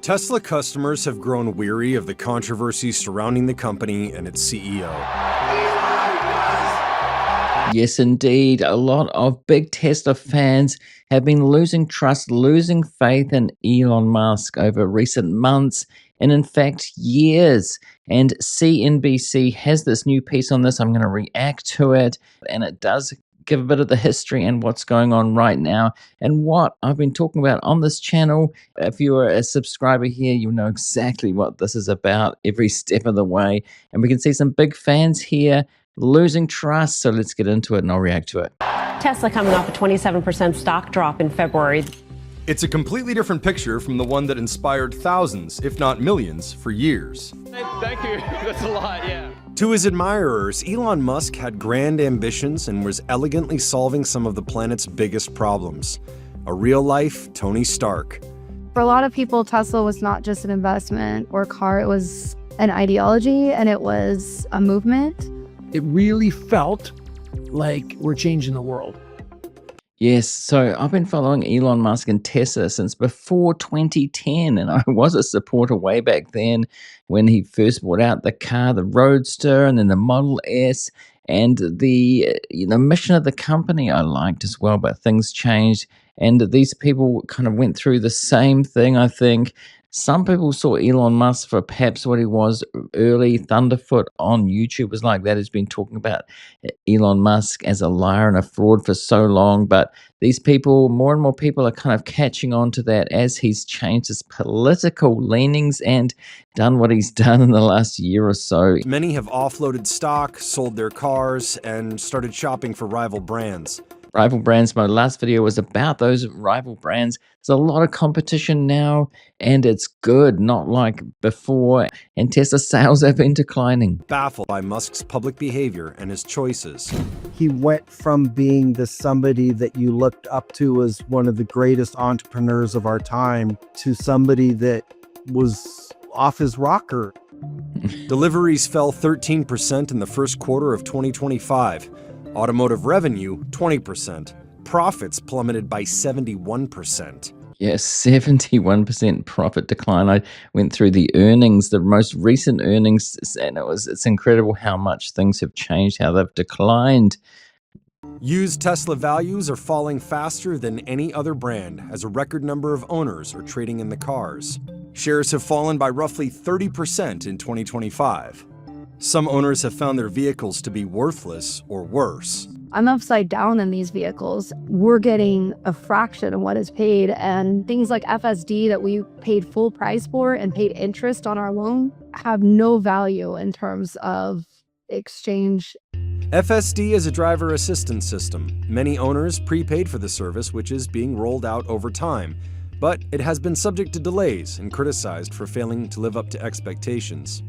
Tesla customers have grown weary of the controversy surrounding the company and its CEO. Yes, indeed. A lot of big Tesla fans have been losing trust, losing faith in Elon Musk over recent months and, in fact, years. And CNBC has this new piece on this. I'm going to react to it, and it does give a bit of the history and what's going on right now and what I've been talking about on this channel. If you're a subscriber here, you'll know exactly what this is about every step of the way. And we can see some big fans here losing trust. So let's get into it and I'll react to it. Tesla coming off a 27% stock drop in February. It's a completely different picture from the one that inspired thousands, if not millions, for years. Thank you. That's a lot, yeah. To his admirers, Elon Musk had grand ambitions and was elegantly solving some of the planet's biggest problems. A real-life Tony Stark. For a lot of people, Tesla was not just an investment or a car, it was an ideology and it was a movement. It really felt like we're changing the world. Yes, so I've been following Elon Musk and Tesla since before 2010, and I was a supporter way back then when he first brought out the car, the Roadster, and then the Model S, and the mission of the company I liked as well, but things changed, and these people kind of went through the same thing, I think. Some people saw Elon Musk for perhaps what he was early. Thunderfoot on YouTube was like that. Has been talking about Elon Musk as a liar and a fraud for so long. But these people, more and more people are kind of catching on to that as he's changed his political leanings and done what he's done in the last year or so. Many have offloaded stock, sold their cars, and started shopping for rival brands. Rival brands. My last video was about those rival brands. There's a lot of competition now, and it's good, not like before. And Tesla sales have been declining. Baffled by Musk's public behavior and his choices. He went from being somebody that you looked up to as one of the greatest entrepreneurs of our time to somebody that was off his rocker. Deliveries fell 13% in the first quarter of 2025. Automotive revenue, 20%. Profits plummeted by 71%. Yes, 71% profit decline. I went through the earnings, the most recent earnings, and it's incredible how much things have changed, how they've declined. Used Tesla values are falling faster than any other brand as a record number of owners are trading in the cars. Shares have fallen by roughly 30% in 2025. Some owners have found their vehicles to be worthless or worse. I'm upside down in these vehicles. We're getting a fraction of what is paid, and things like FSD that we paid full price for and paid interest on our loan have no value in terms of exchange. FSD is a driver assistance system. Many owners prepaid for the service, which is being rolled out over time, but it has been subject to delays and criticized for failing to live up to expectations.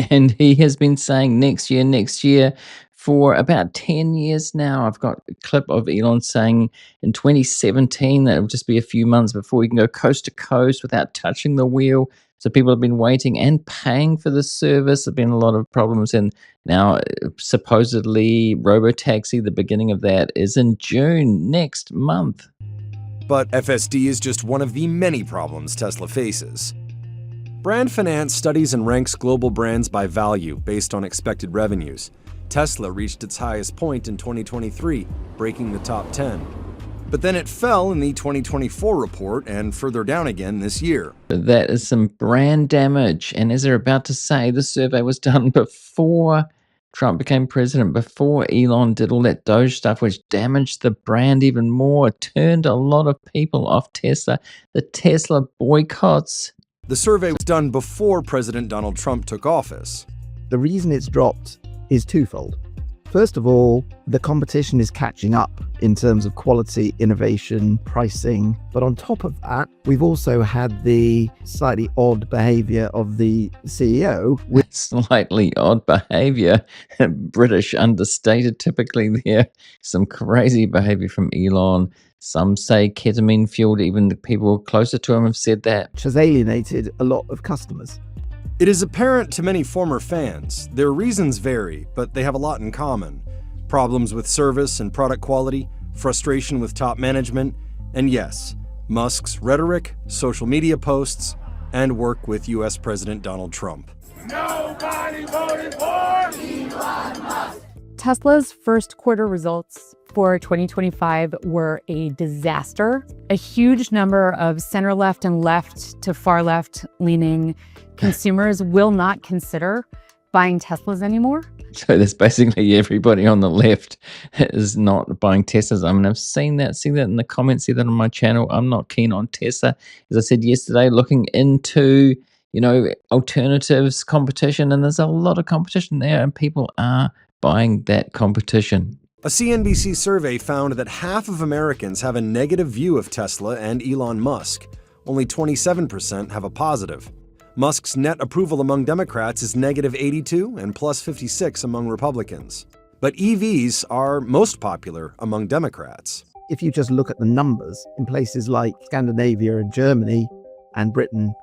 And he has been saying next year for about 10 years now. I've got a clip of Elon saying in 2017 that it will just be a few months before we can go coast to coast without touching the wheel. So people have been waiting and paying for the service. There have been a lot of problems, and now supposedly Robotaxi, the beginning of that, is in June next month. But FSD is just one of the many problems Tesla faces. Brand Finance studies and ranks global brands by value based on expected revenues. Tesla reached its highest point in 2023, breaking the top 10. But then it fell in the 2024 report and further down again this year. That is some brand damage. And as they're about to say, the survey was done before Trump became president, before Elon did all that Doge stuff, which damaged the brand even more, turned a lot of people off Tesla. The Tesla boycotts. The survey was done before President Donald Trump took office. The reason it's dropped is twofold. First of all, the competition is catching up in terms of quality, innovation, pricing. But on top of that, we've also had the slightly odd behavior of the CEO. Slightly odd behavior. British understated typically there. Some crazy behavior from Elon. Some say ketamine fueled, even the people closer to him have said that. Which has alienated a lot of customers. It is apparent to many former fans. Their reasons vary, but they have a lot in common. Problems with service and product quality, frustration with top management, and yes, Musk's rhetoric, social media posts, and work with U.S. President Donald Trump. Nobody voted for Tesla's first quarter results for 2025 were a disaster. A huge number of center left and left to far left leaning consumers will not consider buying Teslas anymore. So that's basically everybody on the left is not buying Teslas. I mean, I've seen that, in the comments, see that on my channel. I'm not keen on Tesla. As I said yesterday, looking into, alternatives, competition, and there's a lot of competition there, and people are buying that competition. A CNBC survey found that half of Americans have a negative view of Tesla and Elon Musk. Only 27% have a positive. Musk's net approval among Democrats is negative 82 and plus 56 among Republicans. But EVs are most popular among Democrats. If you just look at the numbers, in places like Scandinavia and Germany and Britain,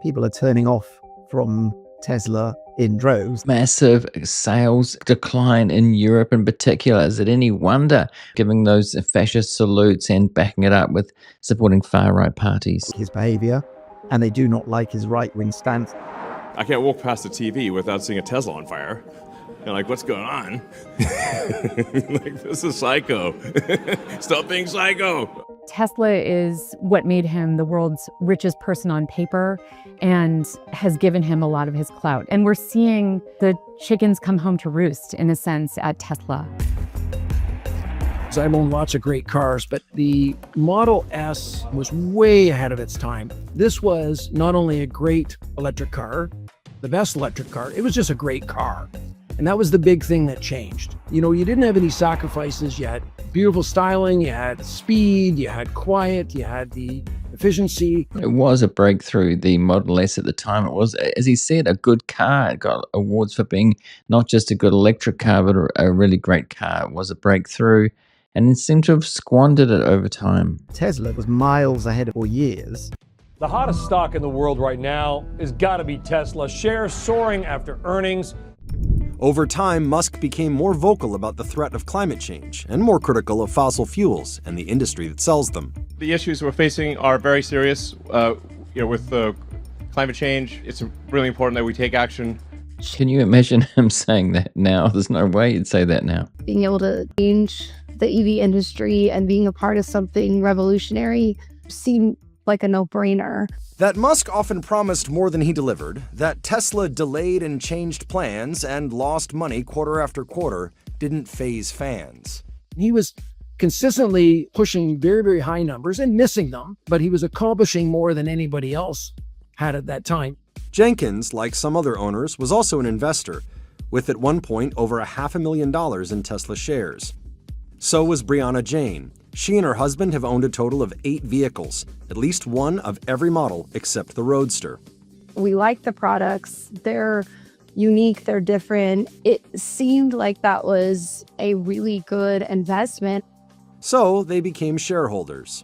people are turning off from Tesla in droves. Massive sales decline in Europe in particular. Is it any wonder, giving those fascist salutes and backing it up with supporting far-right parties? His behavior, and they do not like his right-wing stance. I can't walk past the TV without seeing a Tesla on fire. And like, what's going on? Like, this is psycho. Stop being psycho. Tesla is what made him the world's richest person on paper and has given him a lot of his clout. And we're seeing the chickens come home to roost, in a sense, at Tesla. I've owned lots of great cars, but the Model S was way ahead of its time. This was not only a great electric car, the best electric car, it was just a great car. And that was the big thing that changed. You didn't have any sacrifices. You had beautiful styling, you had speed, you had quiet, you had the efficiency. It was a breakthrough, the Model S at the time. It was, as he said, a good car. It got awards for being not just a good electric car, but a really great car. It was a breakthrough, and it seemed to have squandered it over time. Tesla was miles ahead for years. The hottest stock in the world right now has got to be Tesla. Shares soaring after earnings. Over time, Musk became more vocal about the threat of climate change and more critical of fossil fuels and the industry that sells them. The issues we're facing are very serious. With climate change, it's really important that we take action. Can you imagine him saying that now? There's no way he'd say that now. Being able to change the EV industry and being a part of something revolutionary seemed like a no-brainer. That Musk often promised more than he delivered, that Tesla delayed and changed plans and lost money quarter after quarter, didn't faze fans. He was consistently pushing very, very high numbers and missing them, but he was accomplishing more than anybody else had at that time. Jenkins, like some other owners, was also an investor, with at one point over $500,000 in Tesla shares. So was Brianna Jane. She and her husband have owned a total of 8 vehicles, at least one of every model except the Roadster. We like the products. They're unique, they're different. It seemed like that was a really good investment. So they became shareholders.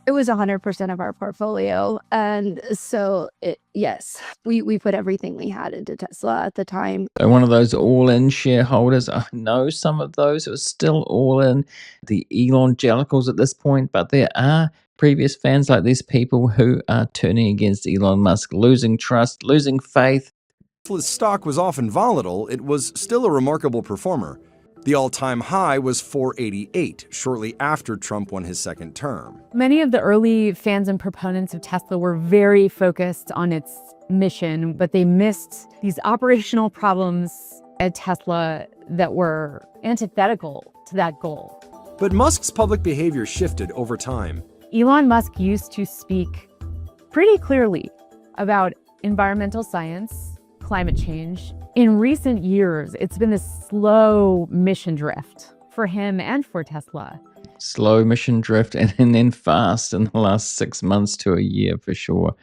It was 100% of our portfolio. And so, yes, we put everything we had into Tesla at the time. So one of those all-in shareholders. I know some of those who are still all-in, the Elon-jellicals at this point, but there are previous fans like these people who are turning against Elon Musk, losing trust, losing faith. Tesla's stock was often volatile, it was still a remarkable performer. The all-time high was $488, shortly after Trump won his second term. Many of the early fans and proponents of Tesla were very focused on its mission, but they missed these operational problems at Tesla that were antithetical to that goal. But Musk's public behavior shifted over time. Elon Musk used to speak pretty clearly about environmental science, climate change. In recent years, it's been a slow mission drift for him and for Tesla. Slow mission drift and then fast in the last 6 months to a year for sure.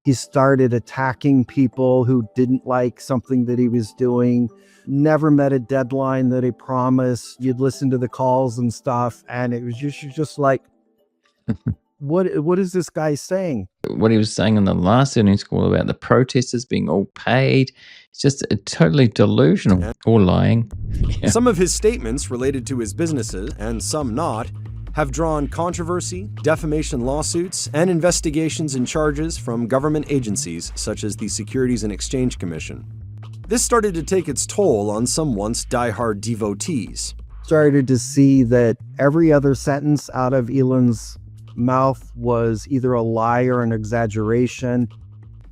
He started attacking people who didn't like something that he was doing, never met a deadline that he promised. You'd listen to the calls and stuff, and it was just like, what is this guy saying? What he was saying in the last earnings call about the protesters being all paid, it's just totally delusional or lying. Yeah. Some of his statements related to his businesses, and some not, have drawn controversy, defamation lawsuits, and investigations and charges from government agencies such as the Securities and Exchange Commission. This started to take its toll on some once diehard devotees. Started to see that every other sentence out of Elon's mouth was either a lie or an exaggeration.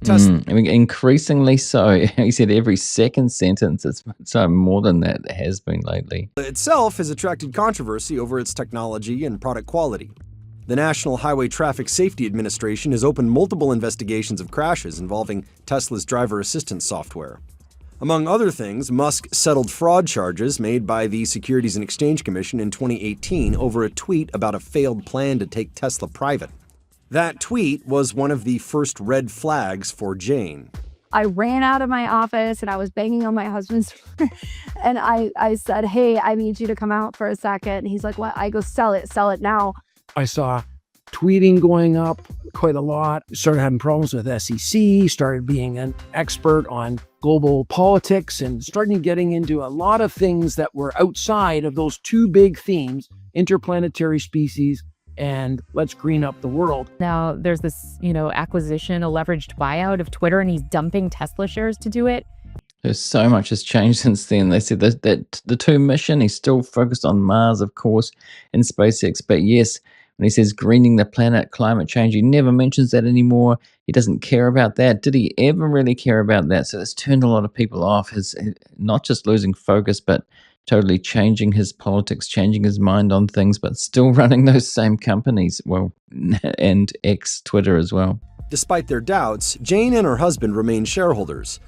I mean, increasingly so. He said every second sentence. It's so more than that it has been lately. Itself has attracted controversy over its technology and product quality. The National Highway Traffic Safety Administration has opened multiple investigations of crashes involving Tesla's driver assistance software. Among other things, Musk settled fraud charges made by the Securities and Exchange Commission in 2018 over a tweet about a failed plan to take Tesla private. That tweet was one of the first red flags for Jane. I ran out of my office and I was banging on my husband's door. And I said, hey, I need you to come out for a second. And he's like, what? I go, sell it now. I saw tweeting going up quite a lot, started having problems with SEC, started being an expert on global politics, and starting getting into a lot of things that were outside of those two big themes, interplanetary species and let's green up the world. Now there's this, acquisition, a leveraged buyout of Twitter, and he's dumping Tesla shares to do it. There's so much has changed since then. They said that the two mission, he's still focused on Mars, of course, and SpaceX. But yes, when he says greening the planet, climate change, he never mentions that anymore. He doesn't care about that. Did he ever really care about that? So it's turned a lot of people off. His not just losing focus, but totally changing his politics, changing his mind on things, but still running those same companies. Well, and Twitter as well. Despite their doubts, Jane and her husband remain shareholders.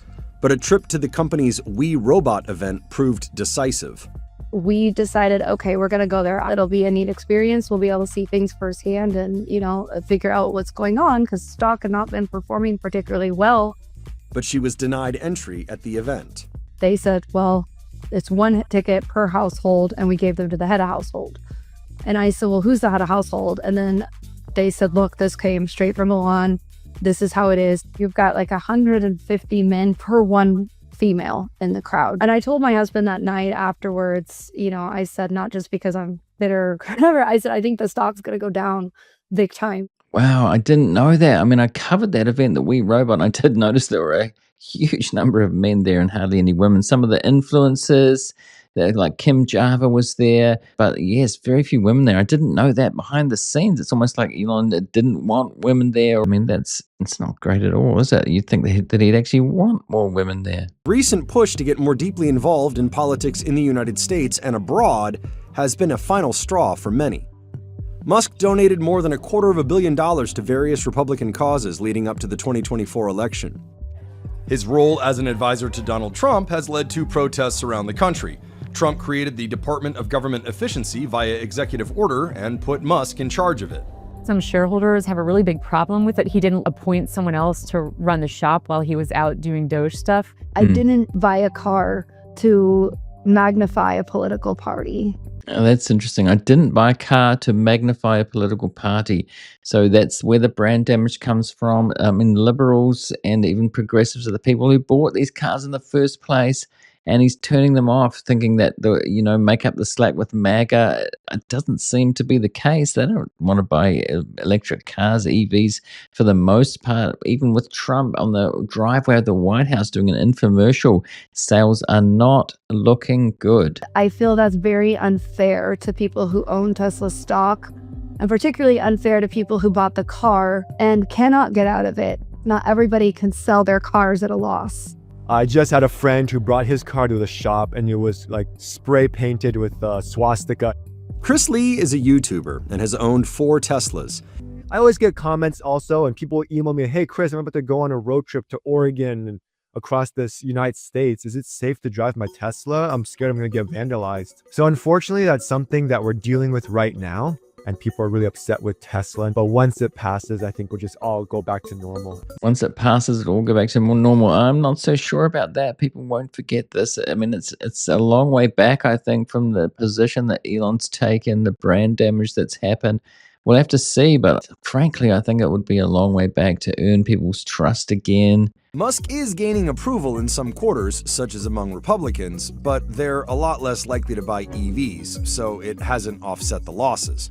But a trip to the company's We Robot event proved decisive. We decided, okay, we're going to go there. It'll be a neat experience. We'll be able to see things firsthand and, figure out what's going on, because stock had not been performing particularly well. But she was denied entry at the event. They said, well, it's one ticket per household, and we gave them to the head of household. And I said, well, who's the head of household? And then they said, look, this came straight from Elon. This is how it is. You've got like 150 men per one female in the crowd. And I told my husband that night afterwards, I said, not just because I'm bitter or whatever, I said, I think the stock's going to go down big time. Wow, I didn't know that. I mean, I covered that event, the We Robot, and I did notice there were a huge number of men there and hardly any women. Some of the influencers, like Kim Java was there, but yes, very few women there. I didn't know that behind the scenes. It's almost like Elon didn't want women there. I mean, it's not great at all, is it? You'd think that he'd actually want more women there. Recent push to get more deeply involved in politics in the United States and abroad has been a final straw for many. Musk donated more than $250 million to various Republican causes leading up to the 2024 election. His role as an advisor to Donald Trump has led to protests around the country. Trump created the Department of Government Efficiency via executive order and put Musk in charge of it. Some shareholders have a really big problem with it. He didn't appoint someone else to run the shop while he was out doing Doge stuff. I didn't buy a car to magnify a political party. Oh, that's interesting. I didn't buy a car to magnify a political party. So that's where the brand damage comes from. Liberals and even progressives are the people who bought these cars in the first place. And he's turning them off, thinking that make up the slack with MAGA. It doesn't seem to be the case. They don't want to buy electric cars, EVs, for the most part. Even with Trump on the driveway of the White House doing an infomercial, sales are not looking good. I feel that's very unfair to people who own Tesla stock, and particularly unfair to people who bought the car and cannot get out of it. Not everybody can sell their cars at a loss. I just had a friend who brought his car to the shop and it was like spray painted with swastika. Chris Lee is a YouTuber and has owned 4 Teslas. I always get comments also, and people email me, hey Chris, I'm about to go on a road trip to Oregon and across this United States. Is it safe to drive my Tesla? I'm scared I'm gonna get vandalized. So unfortunately, that's something that we're dealing with right now. And people are really upset with Tesla. But once it passes, I think we'll just all go back to normal. Once it passes, it'll all go back to more normal. I'm not so sure about that. People won't forget this. I mean, it's a long way back, I think, from the position that Elon's taken, the brand damage that's happened. We'll have to see, but frankly, I think it would be a long way back to earn people's trust again. Musk is gaining approval in some quarters, such as among Republicans, but they're a lot less likely to buy EVs, so it hasn't offset the losses.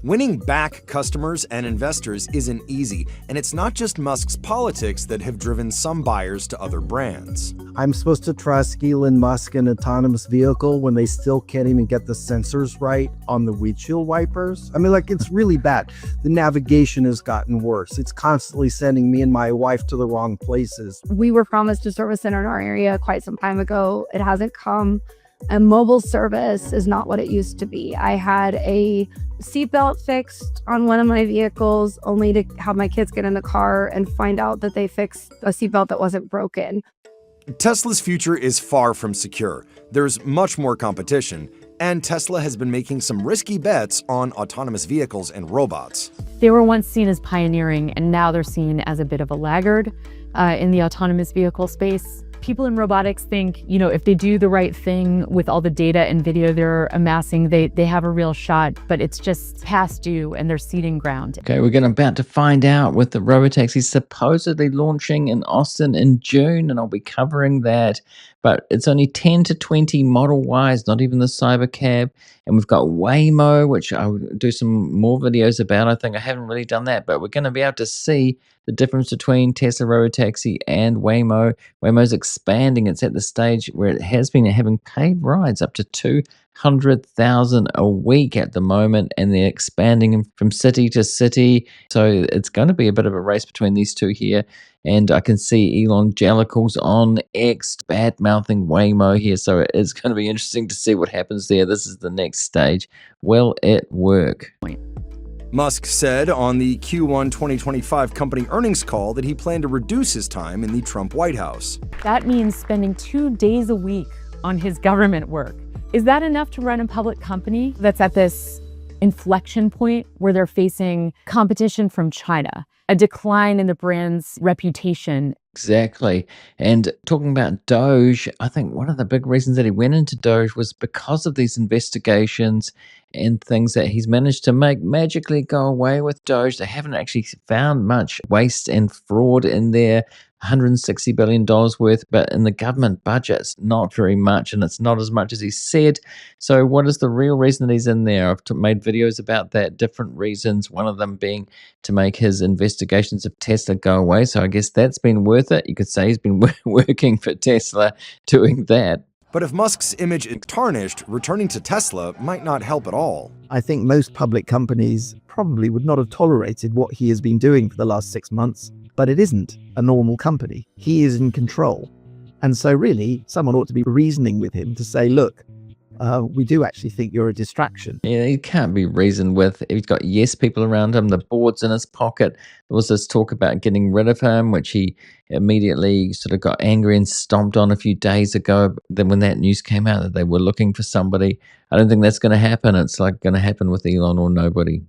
Winning back customers and investors isn't easy, and it's not just Musk's politics that have driven some buyers to other brands. I'm supposed to trust Elon Musk and autonomous vehicle when they still can't even get the sensors right on the windshield wipers? I mean, like, it's really bad. The navigation has gotten worse. It's constantly sending me and my wife to the wrong places. We were promised a service center in our area quite some time ago. It hasn't come. And mobile service is not what it used to be. I had a seatbelt fixed on one of my vehicles only to have my kids get in the car and find out that they fixed a seatbelt that wasn't broken. Tesla's future is far from secure. There's much more competition, and Tesla has been making some risky bets on autonomous vehicles and robots. They were once seen as pioneering, and now they're seen as a bit of a laggard in the autonomous vehicle space. People in robotics think, if they do the right thing with all the data and video they're amassing, they have a real shot, but it's just past due and they're ceding ground. Okay, we're about to find out with the robotaxi supposedly launching in Austin in June, and I'll be covering that. But it's only 10 to 20 Model Ys, not even the Cybercab. And we've got Waymo, which I'll do some more videos about. I think I haven't really done that, but we're going to be able to see the difference between Tesla Robotaxi and Waymo. Waymo's expanding. It's at the stage where it has been having paid rides up to 200,000 a week at the moment, and they're expanding from city to city. So it's going to be a bit of a race between these two here. And I can see Elon Jellicles on X bad-mouthing Waymo here. So it's going to be interesting to see what happens there. This is the next stage. Will it work? Musk said on the Q1 2025 company earnings call that he planned to reduce his time in the Trump White House. That means spending 2 days a week on his government work. Is that enough to run a public company that's at this inflection point where they're facing competition from China, a decline in the brand's reputation? Exactly. And talking about Doge, I think one of the big reasons that he went into Doge was because of these investigations and things that he's managed to make magically go away with Doge. They haven't actually found much waste and fraud in there. $160 billion worth, but in the government budget, it's not very much, and it's not as much as he said. So what is the real reason that he's in there? I've made videos about that, different reasons, one of them being to make his investigations of Tesla go away. So I guess that's been worth it. You could say he's been working for Tesla doing that. But if Musk's image is tarnished, returning to Tesla might not help at all. I think most public companies probably would not have tolerated what he has been doing for the last 6 months. But it isn't a normal company. He is in control. And so really, someone ought to be reasoning with him to say, look, we do actually think you're a distraction. Yeah, he can't be reasoned with. He's got yes people around him, the board's in his pocket. There was this talk about getting rid of him, which he immediately sort of got angry and stomped on a few days ago. Then when that news came out that they were looking for somebody, I don't think that's going to happen. It's like going to happen with Elon or nobody.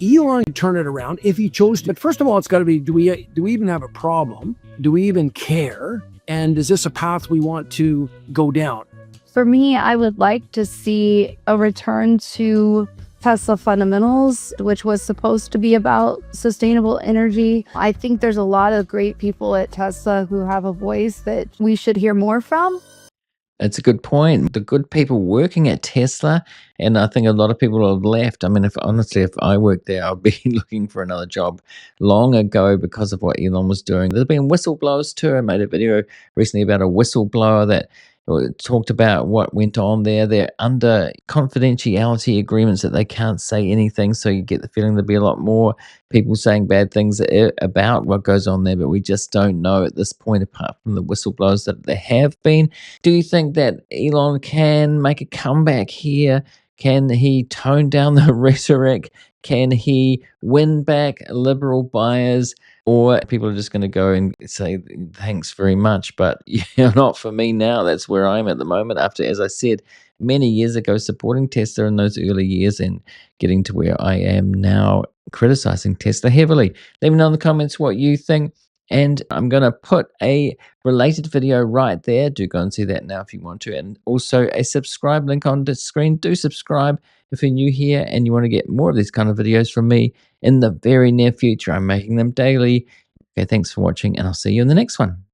Elon could turn it around if he chose to. But first of all, it's got to be, do we even have a problem? Do we even care? And is this a path we want to go down? For me, I would like to see a return to Tesla fundamentals, which was supposed to be about sustainable energy. I think there's a lot of great people at Tesla who have a voice that we should hear more from. It's a good point. The good people working at Tesla, and I think a lot of people have left. I mean, if I worked there, I'd be looking for another job long ago because of what Elon was doing. There's been whistleblowers too. I made a video recently about a whistleblower that talked about what went on there. They're under confidentiality agreements that they can't say anything, so you get the feeling there'll be a lot more people saying bad things about what goes on there, but we just don't know at this point, apart from the whistleblowers that there have been. Do you think that Elon can make a comeback here? Can he tone down the rhetoric? Can he win back liberal buyers? Or people are just going to go and say, thanks very much, but not for me now. That's where I'm at the moment after, as I said, many years ago, supporting Tesla in those early years and getting to where I am now, criticizing Tesla heavily. Let me know in the comments what you think. And I'm going to put a related video right there. Do go and see that now if you want to. And also a subscribe link on the screen. Do subscribe if you're new here and you want to get more of these kind of videos from me in the very near future. I'm making them daily. Okay, thanks for watching, and I'll see you in the next one.